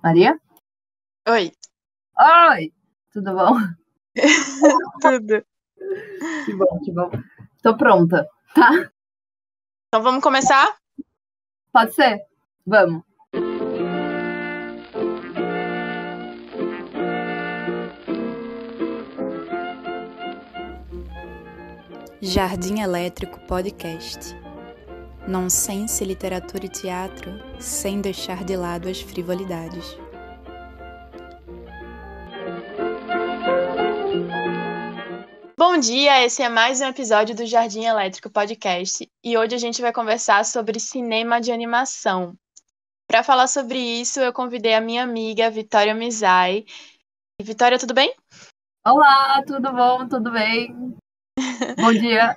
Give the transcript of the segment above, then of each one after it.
Maria? Oi. Oi! Tudo bom? Tudo. Que bom. Tô pronta, tá? Então vamos começar? Pode ser? Vamos. Jardim Elétrico Podcast. Nonsense, literatura e teatro, sem deixar de lado as frivolidades. Bom dia, esse é mais um episódio do Jardim Elétrico Podcast e hoje a gente vai conversar sobre cinema de animação. Para falar sobre isso, eu convidei a minha amiga Vitória Mizai. Vitória, tudo bem? Olá, tudo bom? Tudo bem? Bom dia.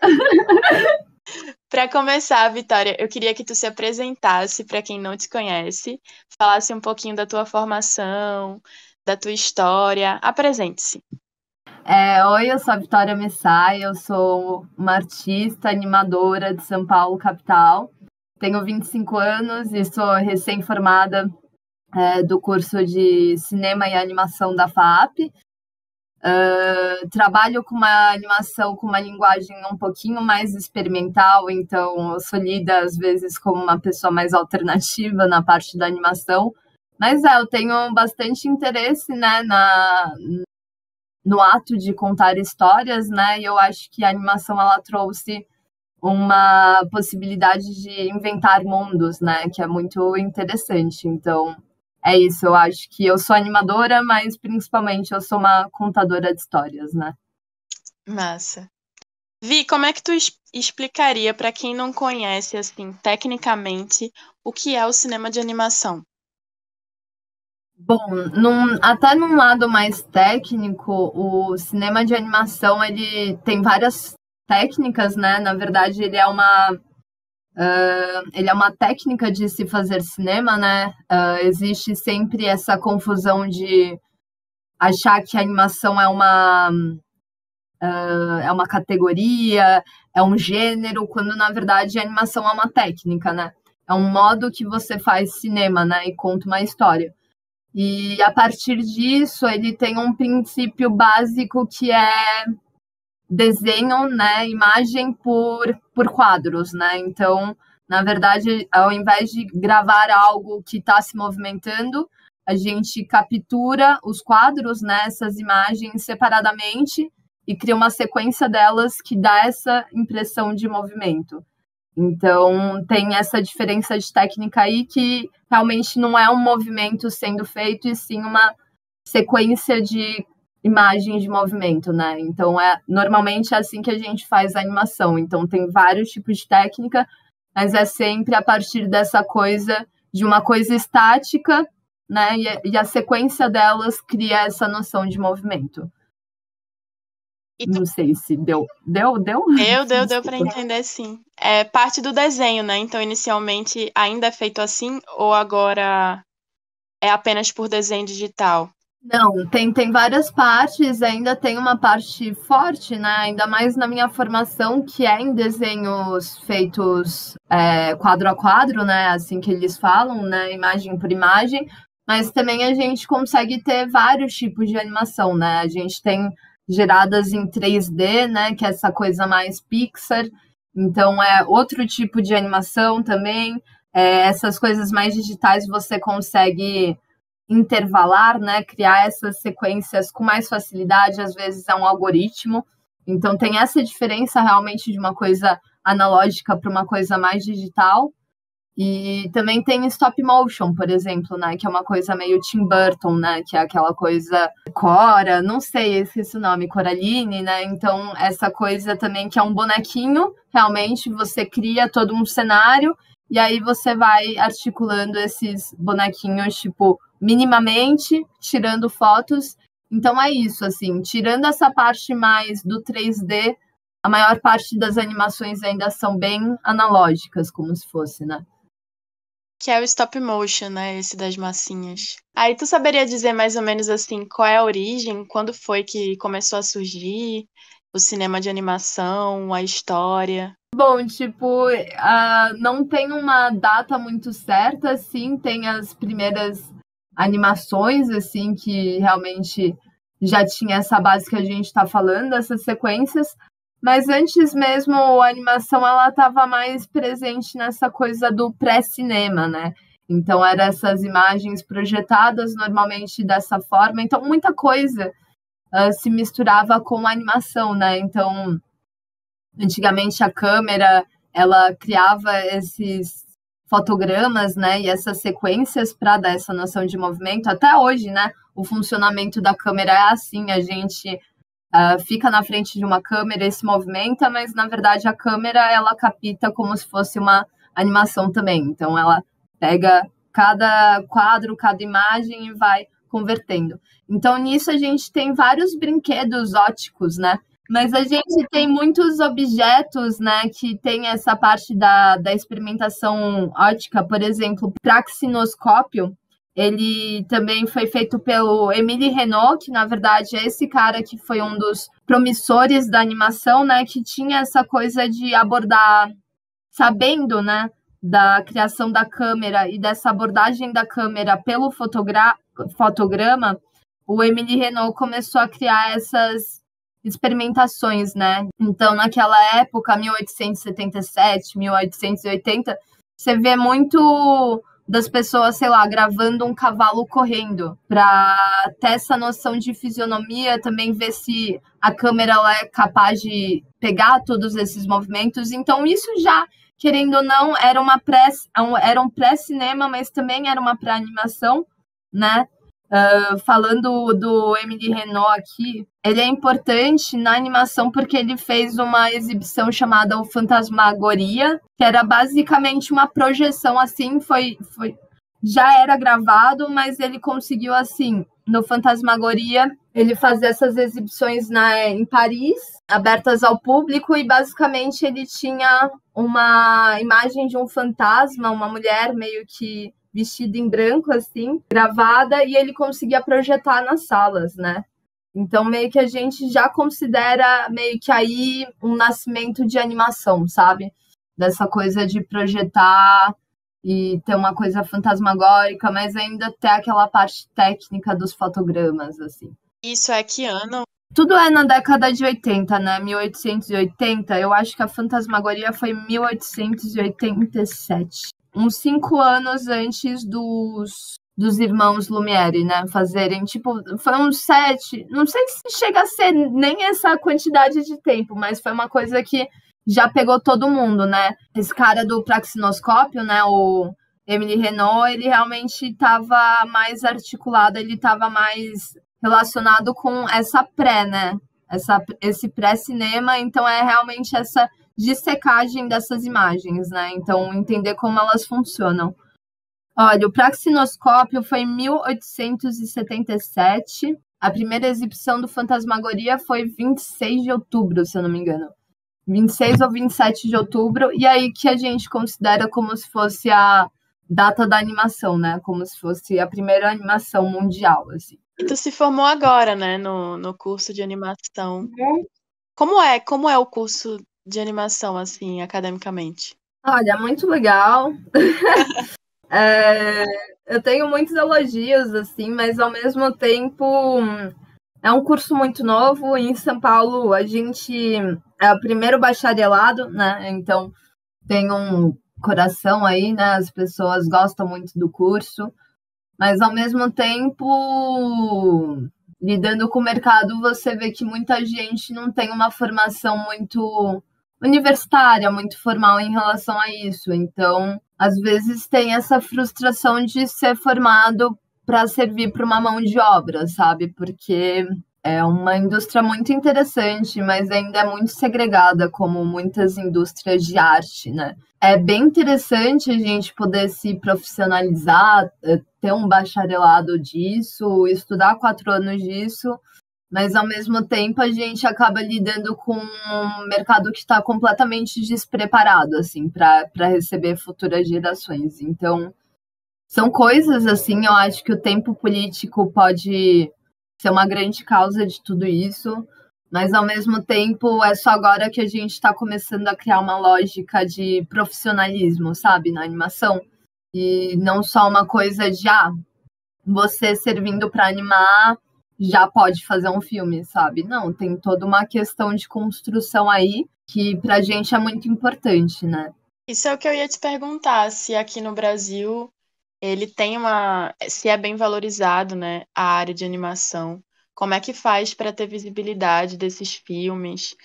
Para começar, Vitória, eu queria que tu se apresentasse para quem não te conhece, falasse um pouquinho da tua formação, da tua história. Apresente-se. Oi, eu sou a Vitória Messai, eu sou uma artista, animadora de São Paulo, capital. Tenho 25 anos e sou recém-formada do curso de Cinema e Animação da FAAP. Trabalho com uma animação com uma linguagem um pouquinho mais experimental, então eu sou lida às vezes como uma pessoa mais alternativa na parte da animação, mas eu tenho bastante interesse, né, no ato de contar histórias, né, e eu acho que a animação ela trouxe uma possibilidade de inventar mundos, né, que é muito interessante, então é isso, eu acho que eu sou animadora, mas principalmente eu sou uma contadora de histórias, né? Massa. Vi, como é que tu explicaria para quem não conhece, assim, tecnicamente, o que é o cinema de animação? Bom, até num lado mais técnico, o cinema de animação ele tem várias técnicas, né? Na verdade, ele é uma técnica de se fazer cinema, né? Existe sempre essa confusão de achar que a animação é uma categoria, é um gênero, quando na verdade a animação é uma técnica, né? É um modo que você faz cinema, né? E conta uma história. E a partir disso, ele tem um princípio básico que é desenho, né? Imagem por quadros, né? Então, na verdade, ao invés de gravar algo que está se movimentando, a gente captura os quadros, né? Essas imagens separadamente e cria uma sequência delas que dá essa impressão de movimento. Então, tem essa diferença de técnica aí que realmente não é um movimento sendo feito, e sim uma sequência de imagens de movimento, né? Então, normalmente é assim que a gente faz a animação. Então, tem vários tipos de técnica, mas é sempre a partir dessa coisa, de uma coisa estática, né? E a sequência delas cria essa noção de movimento. Não sei se deu. Deu? Deu para entender, sim. É parte do desenho, né? Então, inicialmente, ainda é feito assim ou agora é apenas por desenho digital? Não, tem várias partes, ainda tem uma parte forte, né? Ainda mais na minha formação, que é em desenhos feitos quadro a quadro, né? Assim que eles falam, né? Imagem por imagem. Mas também a gente consegue ter vários tipos de animação, né? A gente tem geradas em 3D, né? Que é essa coisa mais Pixar. Então é outro tipo de animação também. Essas coisas mais digitais você consegue intervalar, né, criar essas sequências com mais facilidade, às vezes é um algoritmo. Então tem essa diferença realmente de uma coisa analógica para uma coisa mais digital. E também tem stop motion, por exemplo, né, que é uma coisa meio Tim Burton, né, que é aquela coisa Cora, não sei, esqueci o nome, Coraline, né? Então essa coisa também que é um bonequinho, realmente você cria todo um cenário e aí você vai articulando esses bonequinhos, tipo, minimamente, tirando fotos. Então é isso, assim, tirando essa parte mais do 3D, a maior parte das animações ainda são bem analógicas, como se fosse, né? Que é o stop motion, né? Esse das massinhas. Aí tu saberia dizer mais ou menos assim, qual é a origem? Quando foi que começou a surgir o cinema de animação, a história? Bom, tipo, não tem uma data muito certa, sim, tem as primeiras animações, assim, que realmente já tinha essa base que a gente está falando, essas sequências, mas antes mesmo a animação ela estava mais presente nessa coisa do pré-cinema, né? Então eram essas imagens projetadas normalmente dessa forma, então muita coisa se misturava com a animação, né? Então antigamente a câmera ela criava esses fotogramas, né, e essas sequências para dar essa noção de movimento. Até hoje, né, o funcionamento da câmera é assim, a gente fica na frente de uma câmera e se movimenta, mas na verdade a câmera ela capta como se fosse uma animação também. Então ela pega cada quadro, cada imagem e vai convertendo. Então nisso a gente tem vários brinquedos óticos, né? Mas a gente tem muitos objetos, né, que tem essa parte da experimentação óptica, por exemplo, o praxinoscópio, ele também foi feito pelo Émile Renault, que na verdade é esse cara que foi um dos promissores da animação, né, que tinha essa coisa de abordar, sabendo, né, da criação da câmera e dessa abordagem da câmera pelo fotograma, o Émile Renault começou a criar essas experimentações, né? Então, naquela época, 1877, 1880, você vê muito das pessoas, sei lá, gravando um cavalo correndo, para ter essa noção de fisionomia, também ver se a câmera ela é capaz de pegar todos esses movimentos. Então, isso já, querendo ou não, era um pré-cinema, mas também era uma pré-animação, né? Falando do Émile Renault aqui, ele é importante na animação porque ele fez uma exibição chamada O Fantasmagoria, que era basicamente uma projeção, assim, já era gravado, mas ele conseguiu, assim, no Fantasmagoria, ele fazer essas exibições em Paris, abertas ao público, e basicamente ele tinha uma imagem de um fantasma, uma mulher meio que vestida em branco, assim, gravada, e ele conseguia projetar nas salas, né? Então, meio que a gente já considera meio que aí um nascimento de animação, sabe? Dessa coisa de projetar e ter uma coisa fantasmagórica, mas ainda ter aquela parte técnica dos fotogramas, assim. Isso é que ano? Tudo é na década de 80, né? 1880. Eu acho que a fantasmagoria foi 1887. Uns 5 anos antes dos irmãos Lumière, né? Fazerem, tipo, foi uns 7. Não sei se chega a ser nem essa quantidade de tempo, mas foi uma coisa que já pegou todo mundo, né? Esse cara do praxinoscópio, né? O Émile Renault, ele realmente estava mais articulado, ele estava mais relacionado com essa pré, né? Esse pré-cinema, então é realmente essa dissecagem dessas imagens, né? Então, entender como elas funcionam. Olha, o praxinoscópio foi em 1877. A primeira exibição do Fantasmagoria foi 26 de outubro, se eu não me engano. 26 ou 27 de outubro. E aí que a gente considera como se fosse a data da animação, né? Como se fosse a primeira animação mundial, assim. E tu se formou agora, né? No curso de animação. Como é o curso de animação, assim, academicamente? Olha, muito legal. Eu tenho muitos elogios, assim, mas ao mesmo tempo é um curso muito novo. Em São Paulo, a gente é o primeiro bacharelado, né? Então tem um coração aí, né? As pessoas gostam muito do curso, mas ao mesmo tempo, lidando com o mercado, você vê que muita gente não tem uma formação muito universitária, muito formal em relação a isso. Então, às vezes tem essa frustração de ser formado para servir para uma mão de obra, sabe? Porque é uma indústria muito interessante, mas ainda é muito segregada, como muitas indústrias de arte, né? É bem interessante a gente poder se profissionalizar, ter um bacharelado disso, estudar 4 anos disso, mas ao mesmo tempo a gente acaba lidando com um mercado que está completamente despreparado, assim, para receber futuras gerações. Então, são coisas, assim, eu acho que o tempo político pode ser uma grande causa de tudo isso, mas ao mesmo tempo é só agora que a gente está começando a criar uma lógica de profissionalismo, sabe, na animação, e não só uma coisa de, você servindo para animar já pode fazer um filme, sabe? Não, tem toda uma questão de construção aí que pra gente é muito importante, né? Isso é o que eu ia te perguntar, se aqui no Brasil ele tem se é bem valorizado, né, a área de animação. Como é que faz para ter visibilidade desses filmes?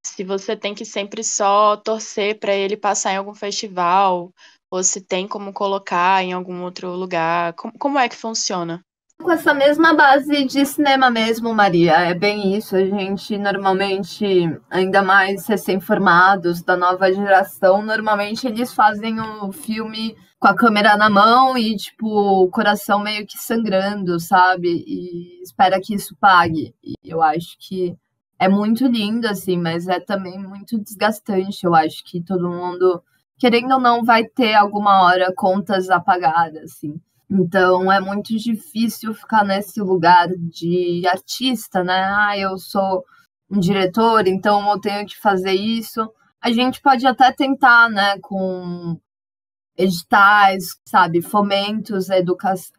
Se você tem que sempre só torcer para ele passar em algum festival, ou se tem como colocar em algum outro lugar. Como é que funciona? Com essa mesma base de cinema mesmo, Maria, é bem isso. A gente normalmente, ainda mais recém-formados da nova geração, normalmente eles fazem o filme com a câmera na mão e, tipo, o coração meio que sangrando, sabe? E espera que isso pague. E eu acho que é muito lindo, assim, mas é também muito desgastante. Eu acho que todo mundo, querendo ou não, vai ter alguma hora contas apagadas, assim. Então, é muito difícil ficar nesse lugar de artista, né? Ah, eu sou um diretor, então eu tenho que fazer isso. A gente pode até tentar, né, com editais, sabe, fomentos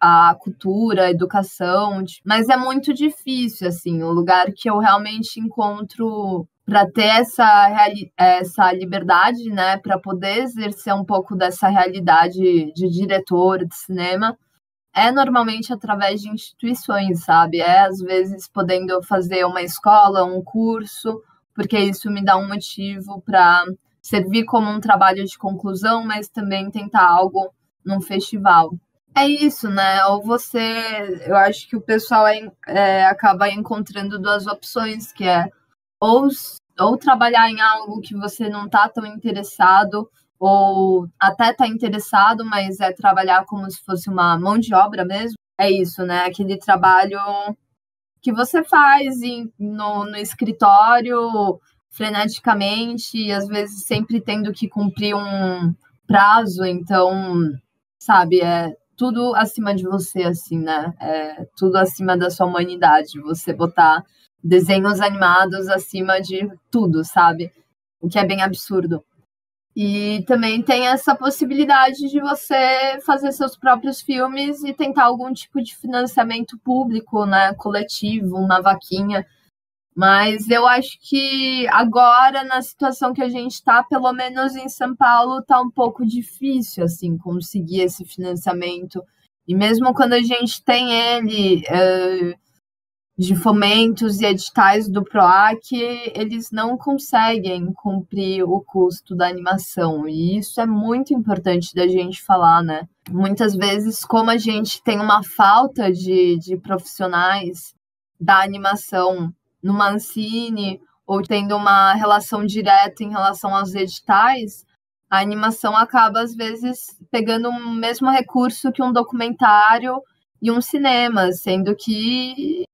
à cultura, à educação, mas é muito difícil, assim, o lugar que eu realmente encontro para ter essa liberdade, né, para poder exercer um pouco dessa realidade de diretor de cinema, é normalmente através de instituições, sabe? É, às vezes, podendo fazer uma escola, um curso, porque isso me dá um motivo para servir como um trabalho de conclusão, mas também tentar algo num festival. É isso, né? Eu acho que o pessoal acaba encontrando duas opções, que é ou trabalhar em algo que você não está tão interessado, ou até está interessado, mas é trabalhar como se fosse uma mão de obra mesmo. É isso, né? Aquele trabalho que você faz no escritório freneticamente, e às vezes sempre tendo que cumprir um prazo, então, sabe, é tudo acima de você, assim, né? É tudo acima da sua humanidade, você botar desenhos animados acima de tudo, sabe? O que é bem absurdo. E também tem essa possibilidade de você fazer seus próprios filmes e tentar algum tipo de financiamento público, né, coletivo, uma vaquinha. Mas eu acho que agora, na situação que a gente está, pelo menos em São Paulo, está um pouco difícil, assim, conseguir esse financiamento. E mesmo quando a gente tem ele de fomentos e editais do PROAC, eles não conseguem cumprir o custo da animação. E isso é muito importante da gente falar, né? Muitas vezes, como a gente tem uma falta de profissionais da animação numa Ancine, ou tendo uma relação direta em relação aos editais, a animação acaba, às vezes, pegando o mesmo recurso que um documentário e um cinema, sendo que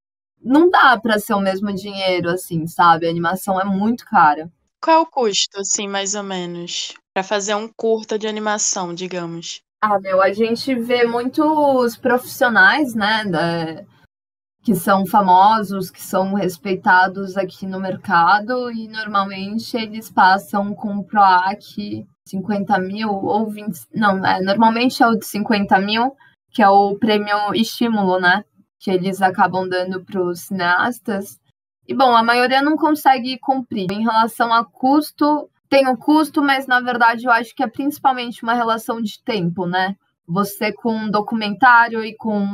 não dá para ser o mesmo dinheiro, assim, sabe? A animação é muito cara. Qual é o custo, assim, mais ou menos, para fazer um curta de animação, digamos? A gente vê muitos profissionais, né, que são famosos, que são respeitados aqui no mercado, e normalmente eles passam com o PROAC 50 mil ou 20... Não, normalmente é o de 50 mil, que é o prêmio estímulo, né? Que eles acabam dando para os cineastas. E, bom, a maioria não consegue cumprir. Em relação a custo, tem o custo, mas, na verdade, eu acho que é principalmente uma relação de tempo, né? Você com um documentário e com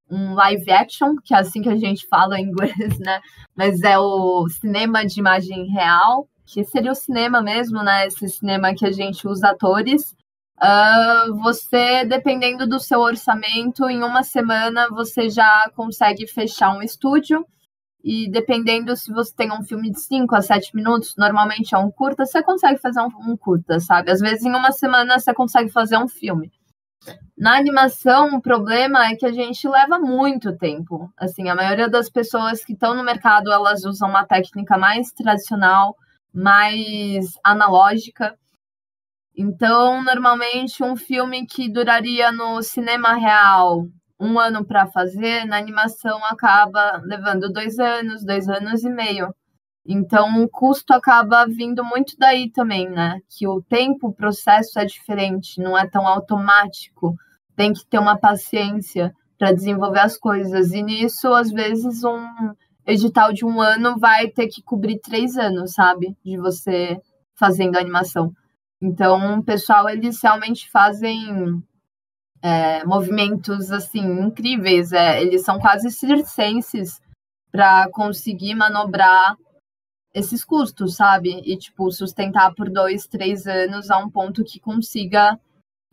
um live action, que é assim que a gente fala em inglês, né? Mas é o cinema de imagem real, que seria o cinema mesmo, né? Esse cinema que a gente usa atores. Você, dependendo do seu orçamento, em uma semana você já consegue fechar um estúdio, e dependendo se você tem um filme de 5 a 7 minutos, normalmente é um curta, você consegue fazer um curta, sabe? Às vezes em uma semana você consegue fazer um filme. Na animação, o problema é que a gente leva muito tempo. Assim, a maioria das pessoas que estão no mercado, elas usam uma técnica mais tradicional, mais analógica. Então, normalmente, um filme que duraria no cinema real 1 ano para fazer, na animação acaba levando 2 anos, 2 anos e meio. Então, o custo acaba vindo muito daí também, né? Que o tempo, o processo é diferente, não é tão automático. Tem que ter uma paciência para desenvolver as coisas. E nisso, às vezes, um edital de 1 ano vai ter que cobrir 3 anos, sabe? De você fazendo animação. Então, o pessoal, eles realmente fazem movimentos, assim, incríveis. Eles são quase circenses para conseguir manobrar esses custos, sabe? E, tipo, sustentar por 2, 3 anos a um ponto que consiga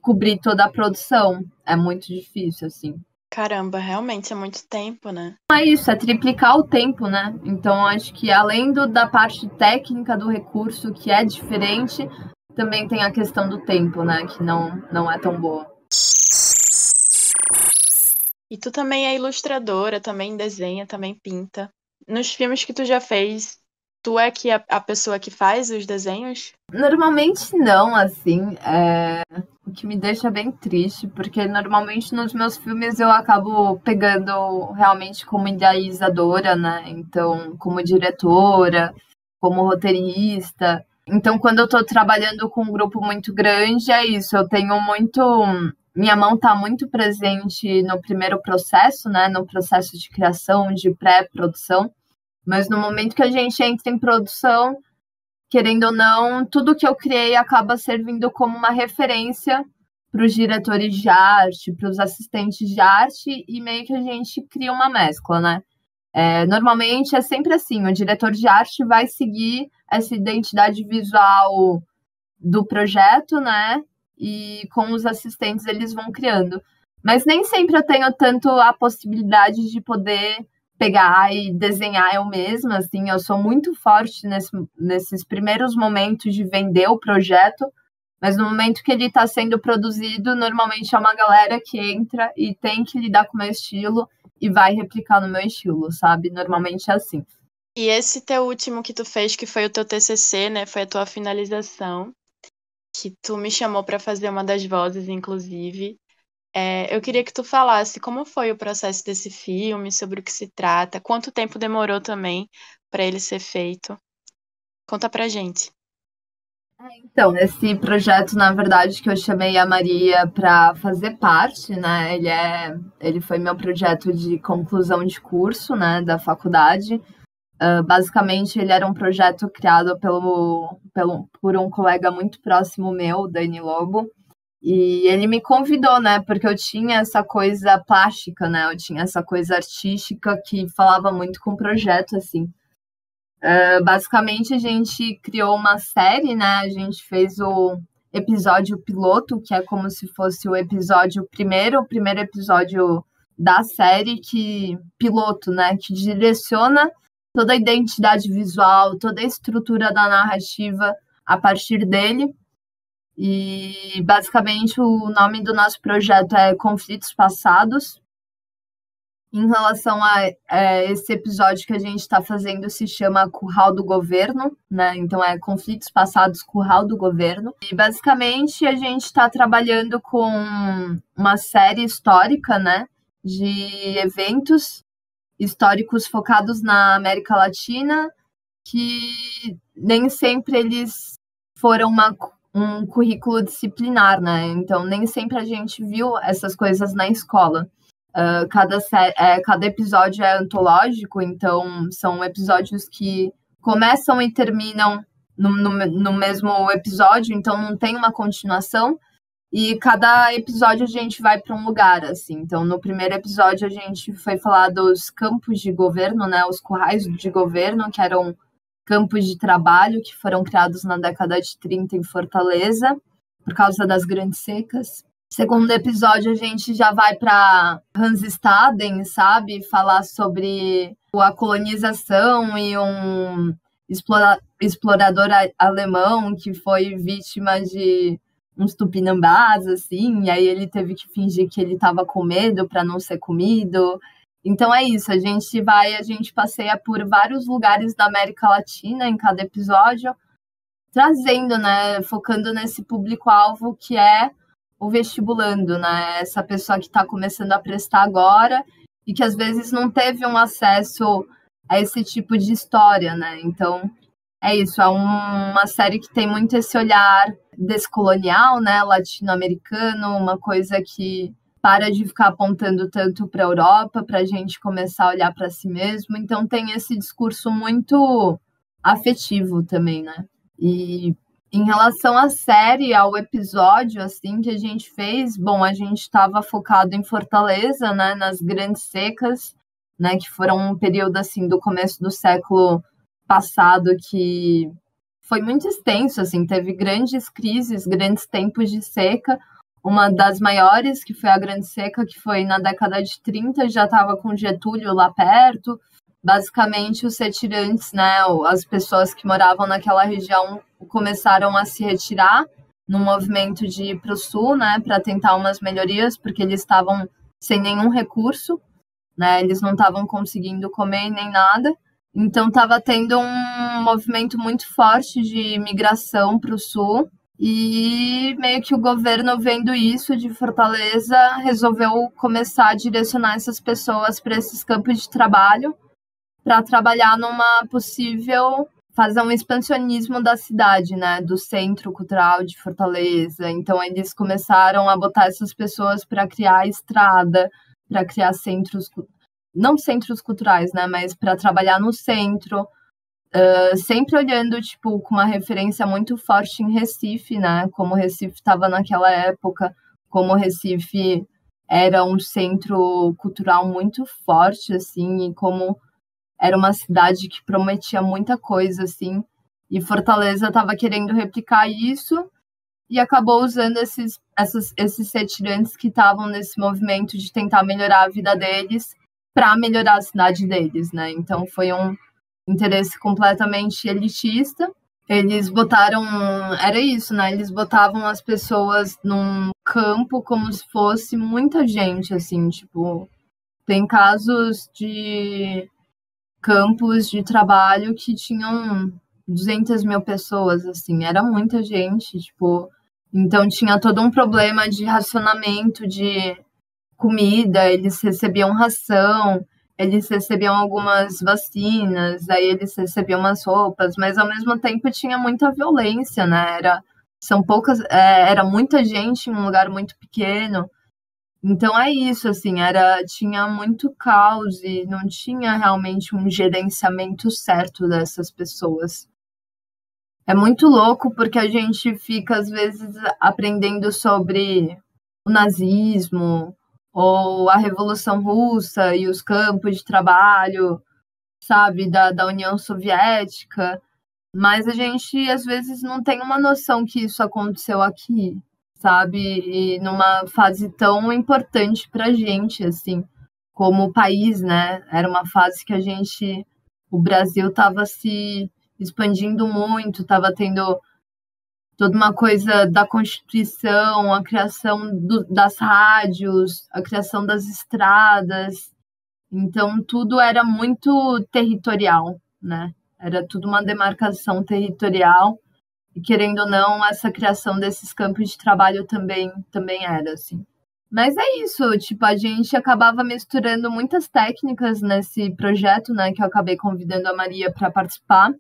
cobrir toda a produção. É muito difícil, assim. Caramba, realmente é muito tempo, né? É isso, é triplicar o tempo, né? Então, acho que além da parte técnica do recurso, que é diferente, também tem a questão do tempo, né? Que não é tão boa. E tu também é ilustradora, também desenha, também pinta. Nos filmes que tu já fez, tu é que a pessoa que faz os desenhos? Normalmente não, assim, o que me deixa bem triste, porque normalmente nos meus filmes eu acabo pegando realmente como idealizadora, né? Então, como diretora, como roteirista. Então, quando eu tô trabalhando com um grupo muito grande, é isso, eu tenho muito. Minha mão tá muito presente no primeiro processo, né? No processo de criação, de pré-produção. Mas no momento que a gente entra em produção, querendo ou não, tudo que eu criei acaba servindo como uma referência para os diretores de arte, para os assistentes de arte, e meio que a gente cria uma mescla, né? Normalmente é sempre assim, o diretor de arte vai seguir essa identidade visual do projeto, né? E com os assistentes eles vão criando. Mas nem sempre eu tenho tanto a possibilidade de poder pegar e desenhar eu mesma, assim, eu sou muito forte nesses primeiros momentos de vender o projeto, mas no momento que ele está sendo produzido, normalmente é uma galera que entra e tem que lidar com o meu estilo e vai replicar no meu estilo, sabe? Normalmente é assim. E esse teu último que tu fez, que foi o teu TCC, né? Foi a tua finalização, que tu me chamou para fazer uma das vozes, inclusive. Eu queria que tu falasse como foi o processo desse filme, sobre o que se trata, quanto tempo demorou também para ele ser feito. Conta pra gente. Então, esse projeto, na verdade, que eu chamei a Maria para fazer parte, né? Ele foi meu projeto de conclusão de curso, né, da faculdade. Basicamente, ele era um projeto criado por um colega muito próximo meu, Dani Lobo. E ele me convidou, né? Porque eu tinha essa coisa plástica, né? Eu tinha essa coisa artística que falava muito com o projeto, assim. Basicamente, a gente criou uma série, né? A gente fez o episódio piloto, que é como se fosse o primeiro episódio da série piloto, né? Que direciona toda a identidade visual, toda a estrutura da narrativa a partir dele. E, basicamente, o nome do nosso projeto é Conflitos Passados. Em relação a esse episódio que a gente está fazendo, se chama Curral do Governo, né? Então, é Conflitos Passados, Curral do Governo. E, basicamente, a gente está trabalhando com uma série histórica, né? De eventos históricos focados na América Latina, que nem sempre eles foram um currículo disciplinar, né? Então, nem sempre a gente viu essas coisas na escola. Cada episódio é antológico, então são episódios que começam e terminam no mesmo episódio, então não tem uma continuação. E cada episódio a gente vai para um lugar, assim. Então, no primeiro episódio a gente foi falar dos campos de governo, né? Os currais de governo, que eram campos de trabalho que foram criados na década de 30 em Fortaleza, por causa das grandes secas. Segundo episódio, a gente já vai para Hansestaden, sabe? Falar sobre a colonização e um explorador alemão que foi vítima de uns tupinambás, assim, e aí ele teve que fingir que ele estava com medo para não ser comido. Então é isso, a gente passeia por vários lugares da América Latina em cada episódio, trazendo, né, focando nesse público-alvo que é o vestibulando, né, essa pessoa que está começando a prestar agora e que às vezes não teve um acesso a esse tipo de história, né, então é isso, é uma série que tem muito esse olhar descolonial, né, latino-americano, uma coisa que para de ficar apontando tanto para a Europa, para a gente começar a olhar para si mesmo. Então tem esse discurso muito afetivo também, né? E em relação à série, ao episódio assim que a gente fez, bom, a gente estava focado em Fortaleza, né, nas grandes secas, né, que foram um período assim do começo do século passado que foi muito extenso, assim, teve grandes crises, grandes tempos de seca. Uma das maiores, que foi a Grande Seca, que foi na década de 30, já estava com Getúlio lá perto. Basicamente, os retirantes, né, as pessoas que moravam naquela região começaram a se retirar no movimento de ir para o sul, né, para tentar umas melhorias, porque eles estavam sem nenhum recurso, né, eles não estavam conseguindo comer nem nada. Então, estava tendo um movimento muito forte de migração para o sul. E meio que o governo, vendo isso de Fortaleza, resolveu começar a direcionar essas pessoas para esses campos de trabalho, para trabalhar numa possível, fazer um expansionismo da cidade, né, do centro cultural de Fortaleza. Então eles começaram a botar essas pessoas para criar estrada, para criar centros, não centros culturais, né, mas para trabalhar no centro. Sempre olhando, tipo, com uma referência muito forte em Recife, né? Como Recife estava naquela época, como Recife era um centro cultural muito forte, assim, e como era uma cidade que prometia muita coisa, assim. E Fortaleza estava querendo replicar isso e acabou usando esses retirantes que estavam nesse movimento de tentar melhorar a vida deles para melhorar a cidade deles, né? Então foi um interesse completamente elitista. Eles botaram, era isso, né? Eles botavam as pessoas num campo como se fosse muita gente, assim, tipo, tem casos de campos de trabalho que tinham 200 mil pessoas, assim, era muita gente, tipo, então tinha todo um problema de racionamento de comida, eles recebiam ração, eles recebiam algumas vacinas, aí eles recebiam umas roupas, mas ao mesmo tempo tinha muita violência, né? Era muita gente em um lugar muito pequeno. Então é isso, assim, tinha muito caos e não tinha realmente um gerenciamento certo dessas pessoas. É muito louco porque a gente fica, às vezes, aprendendo sobre o nazismo, ou a Revolução Russa e os campos de trabalho, sabe, da União Soviética, mas a gente, às vezes, não tem uma noção que isso aconteceu aqui, sabe, e numa fase tão importante pra gente, assim, como país, né, era uma fase que o Brasil estava se expandindo muito, estava tendo toda uma coisa da Constituição, a criação das rádios, a criação das estradas. Então, tudo era muito territorial, né? Era tudo uma demarcação territorial. E, querendo ou não, essa criação desses campos de trabalho também era, assim. Mas é isso, tipo, a gente acabava misturando muitas técnicas nesse projeto, né? Que eu acabei convidando a Maria para participar.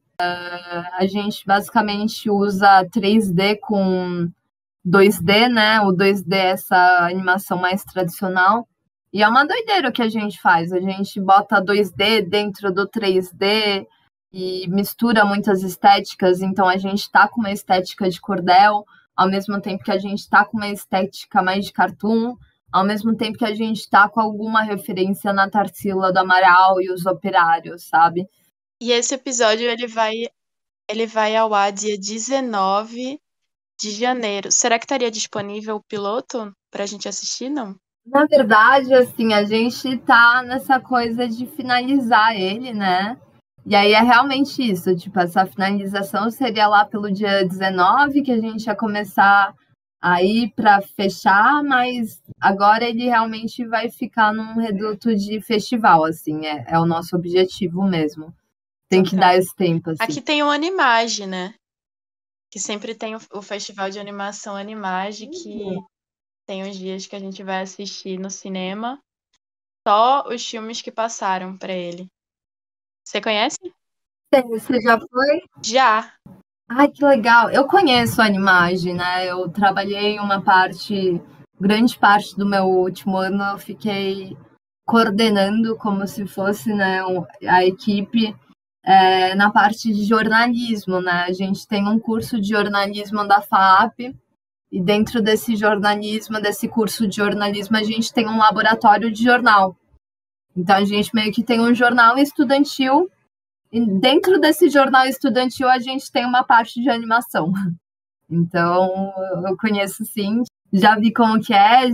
A gente basicamente usa 3D com 2D, né? O 2D é essa animação mais tradicional. E é uma doideira o que a gente faz. A gente bota 2D dentro do 3D e mistura muitas estéticas. Então a gente tá com uma estética de cordel, ao mesmo tempo que a gente tá com uma estética mais de cartoon, ao mesmo tempo que a gente tá com alguma referência na Tarsila do Amaral e os operários, sabe? E esse episódio ele vai ao ar dia 19 de janeiro. Será que estaria disponível o piloto pra gente assistir, não? Na verdade, assim, a gente tá nessa coisa de finalizar ele, né? E aí é realmente isso, tipo, essa finalização seria lá pelo dia 19, que a gente ia começar aí para fechar, mas agora ele realmente vai ficar num reduto de festival, assim, é o nosso objetivo mesmo. Tem que dar esse tempo, assim. Aqui tem o Animage, né? Que sempre tem o festival de animação Animage, que tem os dias que a gente vai assistir no cinema só os filmes que passaram pra ele. Você conhece? Você já foi? Já. Ai, que legal. Eu conheço a Animage, né? Eu trabalhei uma parte grande parte do meu último ano eu fiquei coordenando como se fosse, né, a equipe na parte de jornalismo, né? A gente tem um curso de jornalismo da FAAP e dentro desse jornalismo, desse curso de jornalismo, a gente tem um laboratório de jornal. Então, a gente meio que tem um jornal estudantil e dentro desse jornal estudantil a gente tem uma parte de animação. Então, eu conheço sim, já vi como que é,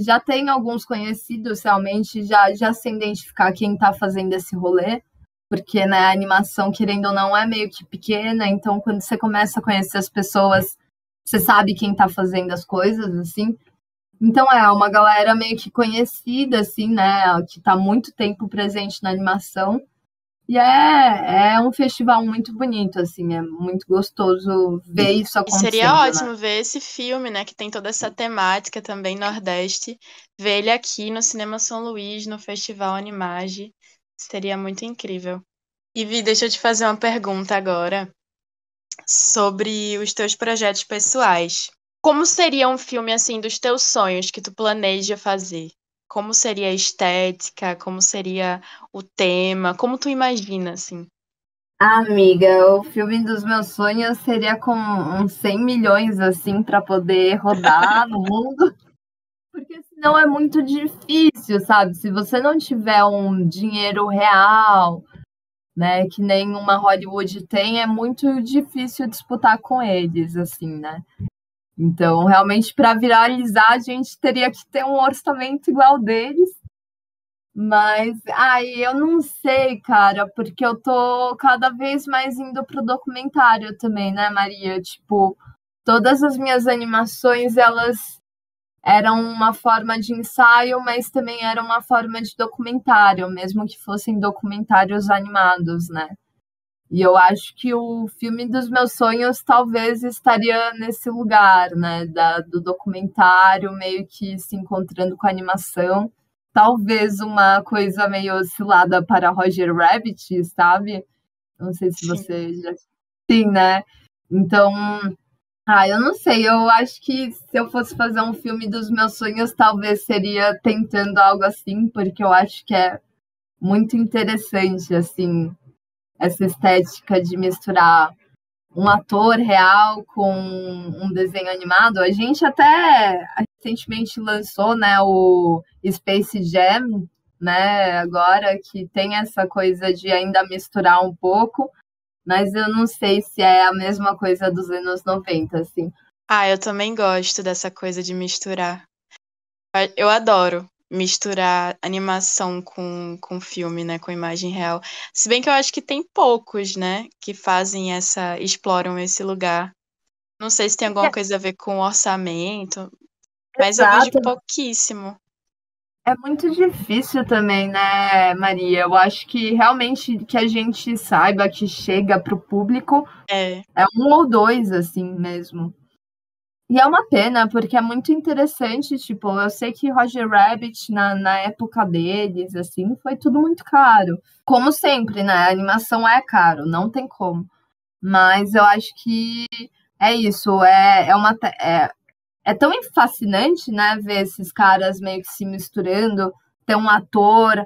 já tenho alguns conhecidos realmente, já sei identificar quem está fazendo esse rolê, porque, né, a animação, querendo ou não, é meio que pequena, então quando você começa a conhecer as pessoas, você sabe quem tá fazendo as coisas, assim. Então é uma galera meio que conhecida, assim, né, que tá há muito tempo presente na animação. E é um festival muito bonito, assim, é muito gostoso ver isso E seria acontecendo, né? ótimo ver esse filme, né, que tem toda essa temática também Nordeste, ver ele aqui no Cinema São Luís, no Festival Animage, seria muito incrível. E Vi, deixa eu te fazer uma pergunta agora sobre os teus projetos pessoais. Como seria um filme assim dos teus sonhos que tu planeja fazer? Como seria a estética? Como seria o tema? Como tu imagina assim? Amiga, o filme dos meus sonhos seria com uns 100 milhões, assim, para poder rodar no mundo. Porque senão é muito difícil, sabe? Se você não tiver um dinheiro real, né, que nem uma Hollywood tem, é muito difícil disputar com eles, assim, né? Então, realmente, para viralizar, a gente teria que ter um orçamento igual deles. Mas, eu não sei, cara, porque eu tô cada vez mais indo pro documentário também, né, Maria? Tipo, todas as minhas animações, elas eram uma forma de ensaio, mas também era uma forma de documentário, mesmo que fossem documentários animados, né? E eu acho que o filme dos meus sonhos talvez estaria nesse lugar, né? Do documentário, meio que se encontrando com a animação. Talvez uma coisa meio oscilada para Roger Rabbit, sabe? Não sei se Sim. você já... Sim, né? Então, eu não sei, eu acho que se eu fosse fazer um filme dos meus sonhos, talvez seria tentando algo assim, porque eu acho que é muito interessante, assim, essa estética de misturar um ator real com um desenho animado. A gente até recentemente lançou, né, o Space Jam, né, agora que tem essa coisa de ainda misturar um pouco, mas eu não sei se é a mesma coisa dos anos 90, assim. Eu também gosto dessa coisa de misturar. Eu adoro misturar animação com filme, né, com imagem real. Se bem que eu acho que tem poucos, né, que fazem exploram esse lugar. Não sei se tem alguma coisa a ver com orçamento, mas eu vejo Exato. pouquíssimo. É muito difícil também, né, Maria? Eu acho que realmente que a gente saiba que chega para o público É um ou dois, assim mesmo. E é uma pena, porque é muito interessante, tipo, eu sei que Roger Rabbit, na época deles, assim, foi tudo muito caro. Como sempre, né? A animação é caro, não tem como. Mas eu acho que é isso, é tão fascinante, né, ver esses caras meio que se misturando, ter um ator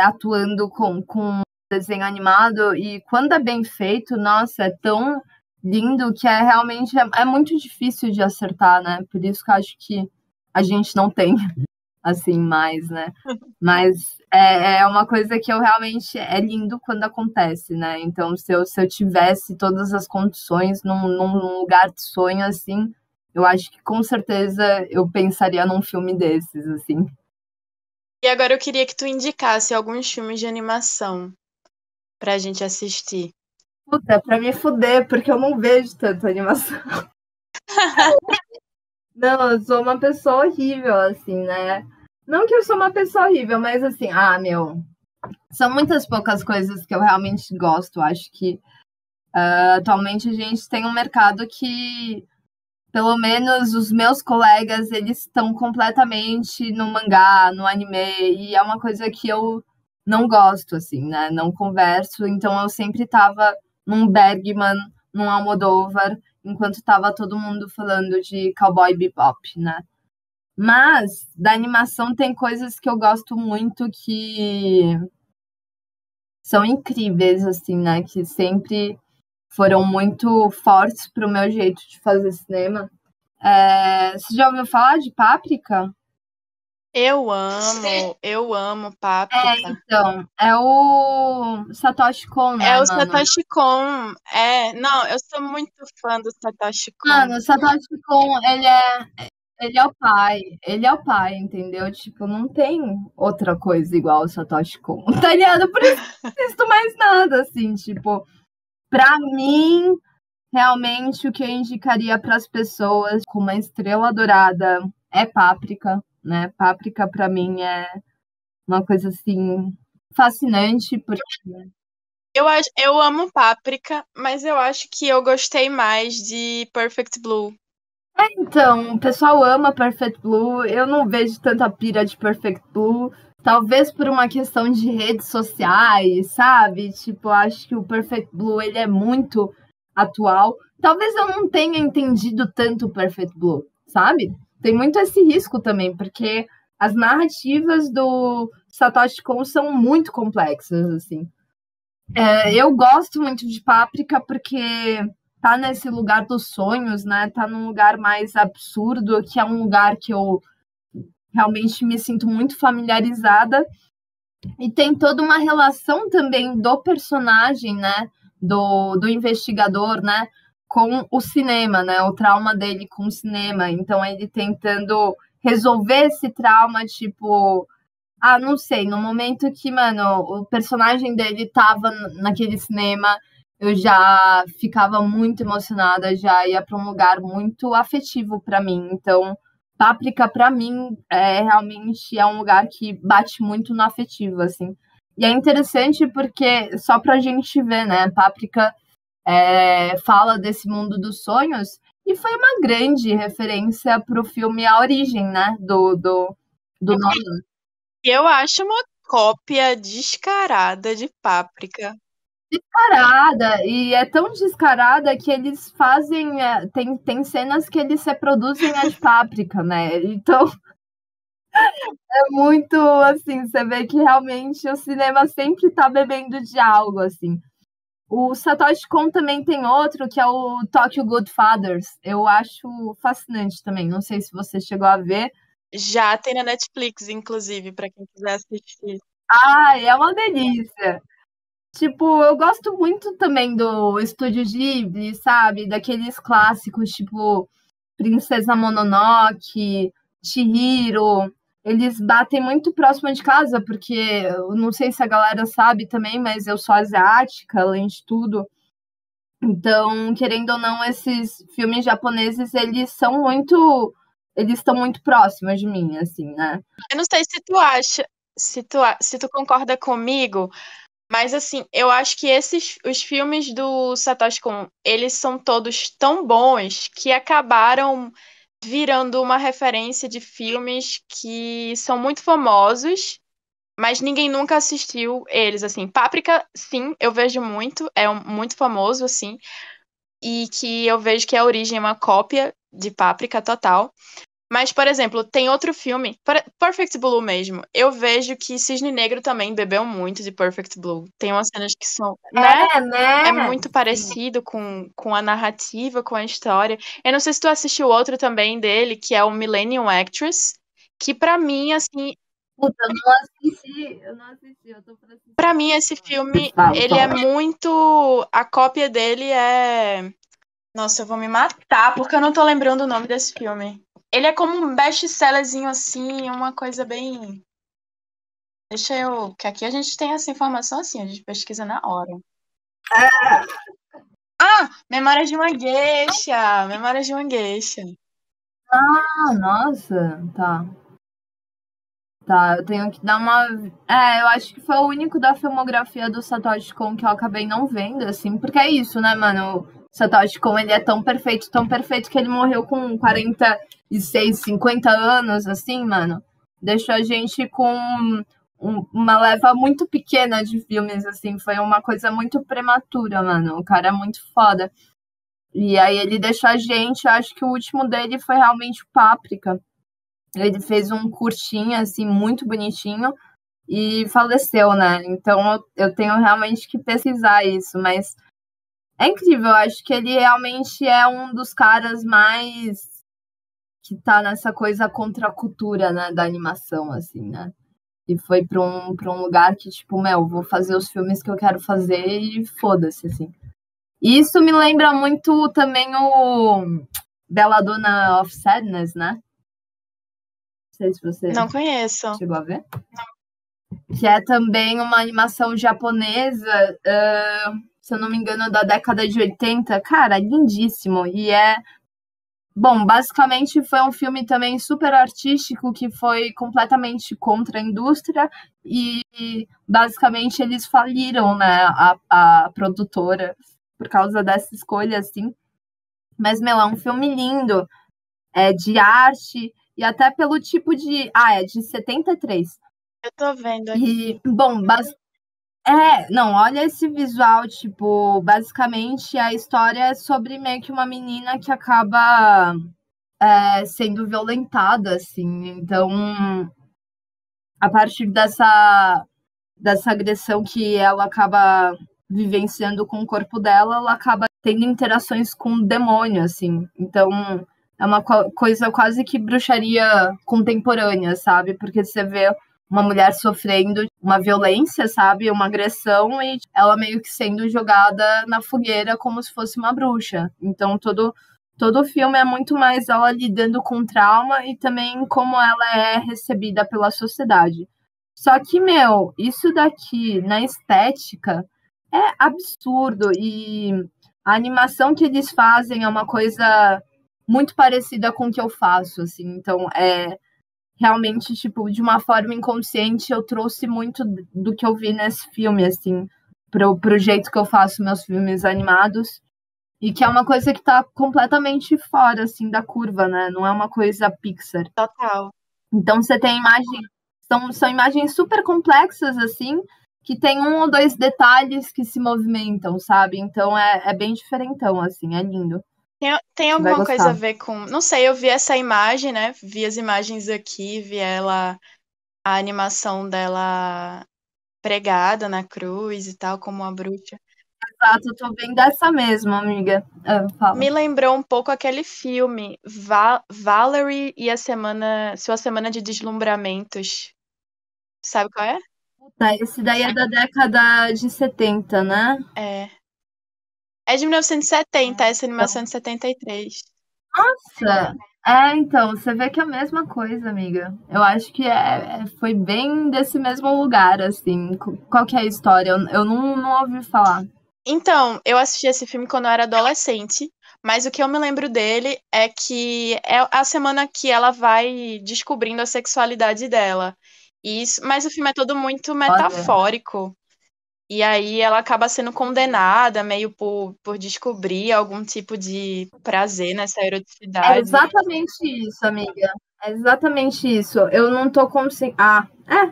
atuando com desenho animado, e quando é bem feito, nossa, é tão lindo que realmente é muito difícil de acertar, né? Por isso que eu acho que a gente não tem assim mais, né? Mas é uma coisa que eu realmente é lindo quando acontece, né? Então, se eu tivesse todas as condições num lugar de sonho assim, eu acho que com certeza eu pensaria num filme desses, assim. E agora eu queria que tu indicasse alguns filmes de animação pra gente assistir. Puta, pra me fuder, porque eu não vejo tanta animação. Não, eu sou uma pessoa horrível, assim, né? Não que eu sou uma pessoa horrível, mas assim, são muitas poucas coisas que eu realmente gosto. Acho que atualmente a gente tem um mercado que, pelo menos os meus colegas, eles estão completamente no mangá, no anime, e é uma coisa que eu não gosto, assim, né? Não converso, então eu sempre tava num Bergman, num Almodóvar, enquanto tava todo mundo falando de Cowboy Bebop, né? Mas da animação tem coisas que eu gosto muito que são incríveis, assim, né? Que sempre foram muito fortes pro meu jeito de fazer cinema. Você já ouviu falar de Páprica? Eu amo Páprica. Então, é o Satoshi Kon, É né, o mano? Satoshi Kon. Não, eu sou muito fã do Satoshi Kon. Mano, o Satoshi Kon, ele é o pai. Ele é o pai, entendeu? Tipo, não tem outra coisa igual o Satoshi Kon, tá ligado? Por isso não assisto mais nada, assim, tipo, pra mim, realmente, o que eu indicaria para as pessoas com uma estrela dourada é Páprica, né? Páprica, pra mim, é uma coisa, assim, fascinante, porque Eu amo Páprica, mas eu acho que eu gostei mais de Perfect Blue. então, o pessoal ama Perfect Blue. Eu não vejo tanta pira de Perfect Blue. Talvez por uma questão de redes sociais, sabe? Tipo, acho que o Perfect Blue ele é muito atual. Talvez eu não tenha entendido tanto o Perfect Blue, sabe? Tem muito esse risco também, porque as narrativas do Satoshi Kon são muito complexas, assim. Eu gosto muito de Páprica porque tá nesse lugar dos sonhos, né? Tá num lugar mais absurdo, que é um lugar que eu realmente me sinto muito familiarizada. E tem toda uma relação também do personagem, né? Do investigador, né? Com o cinema, né? O trauma dele com o cinema. Então, ele tentando resolver esse trauma, tipo, não sei, no momento que, mano, o personagem dele tava naquele cinema, eu já ficava muito emocionada, já ia para um lugar muito afetivo para mim. Então, Páprica, para mim, realmente é um lugar que bate muito no afetivo, assim. E é interessante porque, só pra gente ver, né, Páprica fala desse mundo dos sonhos, e foi uma grande referência pro filme A Origem, né, do Nolan. Eu acho uma cópia descarada de Páprica. Descarada, e é tão descarada que eles fazem. Tem cenas que eles reproduzem a de Páprica, né? Então é muito assim, você vê que realmente o cinema sempre tá bebendo de algo, assim. O Satoshi Kon também tem outro, que é o Tokyo Godfathers. Eu acho fascinante também. Não sei se você chegou a ver. Já tem na Netflix, inclusive, para quem quiser assistir. É uma delícia. Tipo, eu gosto muito também do Estúdio Ghibli, sabe? Daqueles clássicos, tipo Princesa Mononoke, Chihiro. Eles batem muito próximo de casa, porque eu não sei se a galera sabe também, mas eu sou asiática, além de tudo. Então, querendo ou não, esses filmes japoneses, eles estão muito próximos de mim, assim, né? Eu não sei se tu acha, se tu concorda comigo, mas assim, eu acho que os filmes do Satoshi Kon, eles são todos tão bons que acabaram virando uma referência de filmes que são muito famosos, mas ninguém nunca assistiu eles, assim. Páprica, sim, eu vejo muito, muito famoso, assim, e que eu vejo que a origem é uma cópia de Páprica total. Mas, por exemplo, tem outro filme, Perfect Blue mesmo. Eu vejo que Cisne Negro também bebeu muito de Perfect Blue. Tem umas cenas que são, né? É Né? muito parecido com a narrativa, com a história. Eu não sei se tu assistiu outro também dele, que é o Millennium Actress, que pra mim, assim, Puta, eu não assisti, eu tô pra assistir. pra mim esse filme, ele é Fala. muito, a cópia dele é, nossa, eu vou me matar porque eu não tô lembrando o nome desse filme. Ele é como um best-sellerzinho assim, uma coisa bem. Deixa eu. Que aqui a gente tem essa informação assim, a gente pesquisa na hora. Ah! Memórias de uma Geisha! Memórias de uma Geisha. Nossa, tá. Tá, eu tenho que dar uma. Eu acho que foi o único da filmografia do Satoshi Kon que eu acabei não vendo, assim, porque é isso, né, mano? O Satoshi Kon, ele é tão perfeito que ele morreu com 46, 50 anos, assim, mano. Deixou a gente com uma leva muito pequena de filmes, assim, foi uma coisa muito prematura, mano. O cara é muito foda. E aí ele deixou a gente, eu acho que o último dele foi realmente o Páprica. Ele fez um curtinho, assim, muito bonitinho e faleceu, né? Então eu tenho realmente que pesquisar isso, mas é incrível, eu acho que ele realmente é um dos caras mais que tá nessa coisa contra a cultura, né, da animação, assim, né? E foi pra um lugar que, tipo, vou fazer os filmes que eu quero fazer e foda-se, assim. E isso me lembra muito também o Belladonna of Sadness, né? Não sei se você Não conheço. chegou a ver. Que é também uma animação japonesa, se eu não me engano, da década de 80. Cara, lindíssimo. E bom, basicamente foi um filme também super artístico que foi completamente contra a indústria e basicamente eles faliram, né, a produtora por causa dessa escolha, assim. Mas, é um filme lindo, de arte e até pelo tipo de... é de 73. Eu tô vendo aqui. E, bom, não, olha esse visual, tipo, basicamente a história é sobre meio que uma menina que acaba sendo violentada, assim, então a partir dessa agressão que ela acaba vivenciando com o corpo dela, ela acaba tendo interações com o demônio, assim, então é uma coisa quase que bruxaria contemporânea, sabe, porque você vê uma mulher sofrendo uma violência, sabe? Uma agressão e ela meio que sendo jogada na fogueira como se fosse uma bruxa. Então, todo o filme é muito mais ela lidando com trauma e também como ela é recebida pela sociedade. Só que, isso daqui, na estética, é absurdo. E a animação que eles fazem é uma coisa muito parecida com o que eu faço, assim. Então, realmente, tipo, de uma forma inconsciente, eu trouxe muito do que eu vi nesse filme, assim, pro jeito que eu faço meus filmes animados. E que é uma coisa que tá completamente fora, assim, da curva, né? Não é uma coisa Pixar. Total. Então, você tem imagens... São imagens super complexas, assim, que tem 1 ou 2 detalhes que se movimentam, sabe? Então, é bem diferentão, assim, é lindo. Tem alguma coisa a ver com... Não sei, eu vi essa imagem, né? Vi as imagens aqui, vi a animação dela pregada na cruz e tal, como uma bruxa. Exato, eu tô bem dessa mesma, amiga. Fala. Me lembrou um pouco aquele filme, Valerie e Sua Semana de Deslumbramentos. Sabe qual é? Esse daí é da década de 70, né? É. É de 1970, essa animação é de 73. Nossa! Então, você vê que é a mesma coisa, amiga. Eu acho que foi bem desse mesmo lugar, assim. Qual que é a história? Eu não ouvi falar. Então, eu assisti esse filme quando eu era adolescente, mas o que eu me lembro dele é que é a semana que ela vai descobrindo a sexualidade dela. Mas o filme é todo muito metafórico. E aí ela acaba sendo condenada meio por descobrir algum tipo de prazer nessa eroticidade. É exatamente isso, amiga. É exatamente isso. Eu não tô conseguindo...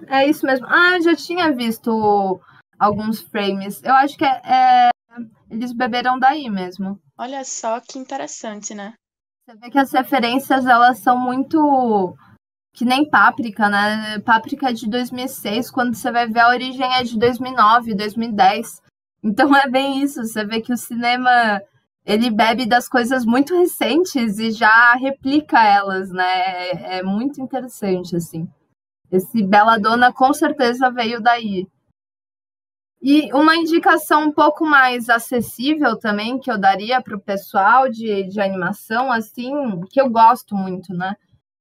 é isso mesmo. Eu já tinha visto alguns frames. Eu acho que eles beberam daí mesmo. Olha só que interessante, né? Você vê que as referências, elas são muito... Que nem Páprica, né? Páprica é de 2006, quando você vai ver a origem é de 2009, 2010. Então é bem isso, você vê que o cinema, ele bebe das coisas muito recentes e já replica elas, né? É muito interessante, assim. Esse Belladonna com certeza veio daí. E uma indicação um pouco mais acessível também, que eu daria para o pessoal de animação, assim, que eu gosto muito, né?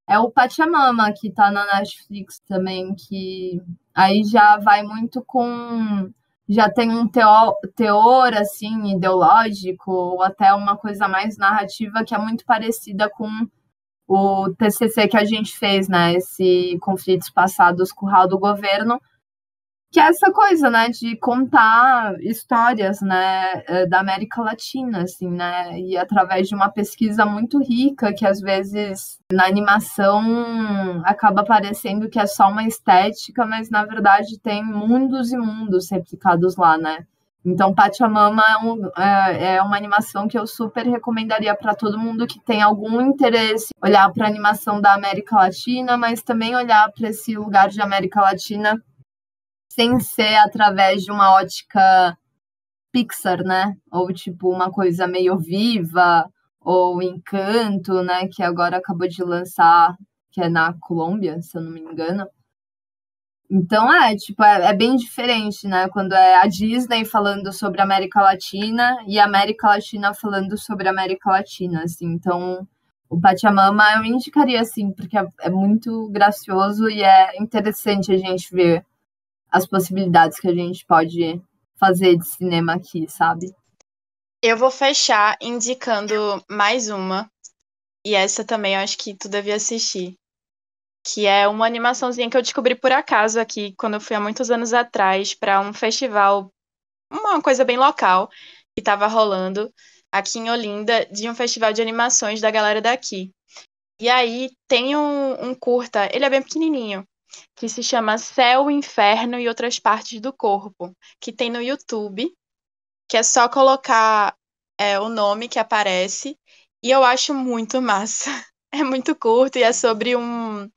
É o Pachamama, que tá na Netflix também, que aí já vai muito com... Já tem um teor, assim, ideológico, ou até uma coisa mais narrativa que é muito parecida com o TCC que a gente fez, né? Esse Conflitos Passados, Curral do Governo, que é essa coisa, né, de contar histórias, né, da América Latina, assim, né, e através de uma pesquisa muito rica, que às vezes na animação acaba parecendo que é só uma estética, mas na verdade tem mundos e mundos replicados lá, né. Então, Pachamama é uma animação que eu super recomendaria para todo mundo que tem algum interesse olhar para a animação da América Latina, mas também olhar para esse lugar de América Latina sem ser através de uma ótica Pixar, né? Ou tipo uma coisa meio Viva ou Encanto, né? Que agora acabou de lançar, que é na Colômbia, se eu não me engano. Então, é bem diferente, né? Quando é a Disney falando sobre a América Latina e a América Latina falando sobre a América Latina, assim. Então, o Pachamama eu indicaria, assim, porque é muito gracioso e é interessante a gente ver as possibilidades que a gente pode fazer de cinema aqui, sabe? Eu vou fechar indicando mais uma, e essa também eu acho que tu devia assistir, que é uma animaçãozinha que eu descobri por acaso aqui, quando eu fui há muitos anos atrás para um festival, uma coisa bem local, que estava rolando aqui em Olinda, de um festival de animações da galera daqui. E aí tem um curta, ele é bem pequenininho, que se chama Céu, Inferno e Outras Partes do Corpo, que tem no YouTube, que é só colocar o nome que aparece, e eu acho muito massa. É muito curto e é sobre um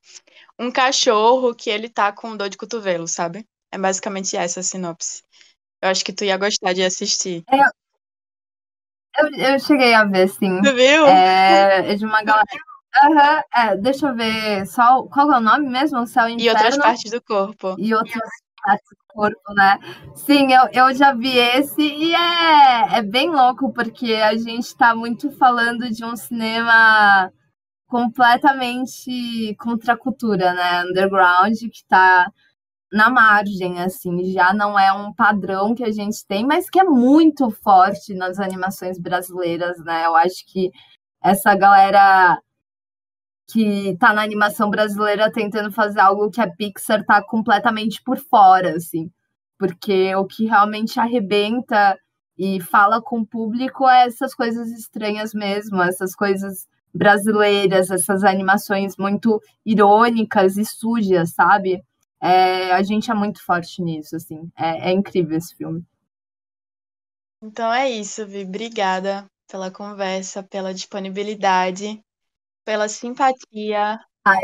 cachorro que ele tá com dor de cotovelo, sabe? É basicamente essa a sinopse. Eu acho que tu ia gostar de assistir. Eu cheguei a ver, sim. Tu viu? É de uma galera. Deixa eu ver. Só, qual é o nome mesmo? O Céu e E Outras Inferno Partes do Corpo. e outras partes do corpo, né? Sim, eu já vi esse e é bem louco, porque a gente tá muito falando de um cinema completamente contra a cultura, né? Underground, que tá na margem, assim, já não é um padrão que a gente tem, mas que é muito forte nas animações brasileiras, né? Eu acho que essa galera que tá na animação brasileira tentando fazer algo que a Pixar tá completamente por fora, assim, porque o que realmente arrebenta e fala com o público é essas coisas estranhas mesmo, essas coisas brasileiras, essas animações muito irônicas e sujas, sabe? A gente é muito forte nisso, assim. É incrível esse filme. Então é isso, Vi. Obrigada pela conversa, pela disponibilidade, pela simpatia. A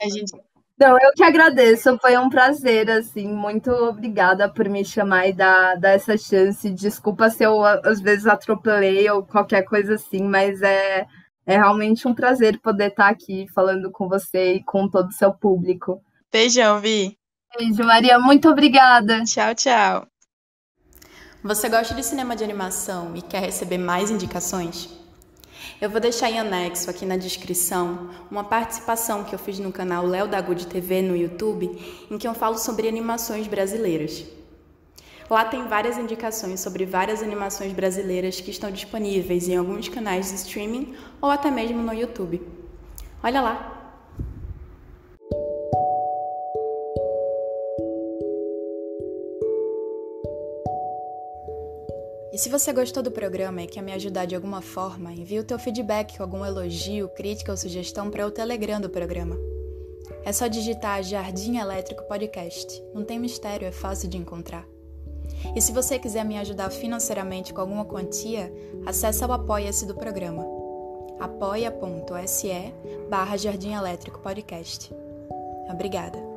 gente... Não, eu que agradeço, foi um prazer, assim, muito obrigada por me chamar e dar essa chance. Desculpa se eu às vezes atropelei ou qualquer coisa assim, mas é realmente um prazer poder estar aqui falando com você e com todo o seu público. Beijão, Vi. Beijo, Maria, muito obrigada. Tchau, tchau. Você gosta de cinema de animação e quer receber mais indicações? Eu vou deixar em anexo aqui na descrição uma participação que eu fiz no canal Léo da Good TV no YouTube, em que eu falo sobre animações brasileiras. Lá tem várias indicações sobre várias animações brasileiras que estão disponíveis em alguns canais de streaming ou até mesmo no YouTube. Olha lá! E se você gostou do programa e quer me ajudar de alguma forma, envie o teu feedback com algum elogio, crítica ou sugestão para o Telegram do programa. É só digitar Jardim Elétrico Podcast. Não tem mistério, é fácil de encontrar. E se você quiser me ajudar financeiramente com alguma quantia, acesse o Apoia-se do programa. apoia.se/Jardim Elétrico Podcast. Obrigada.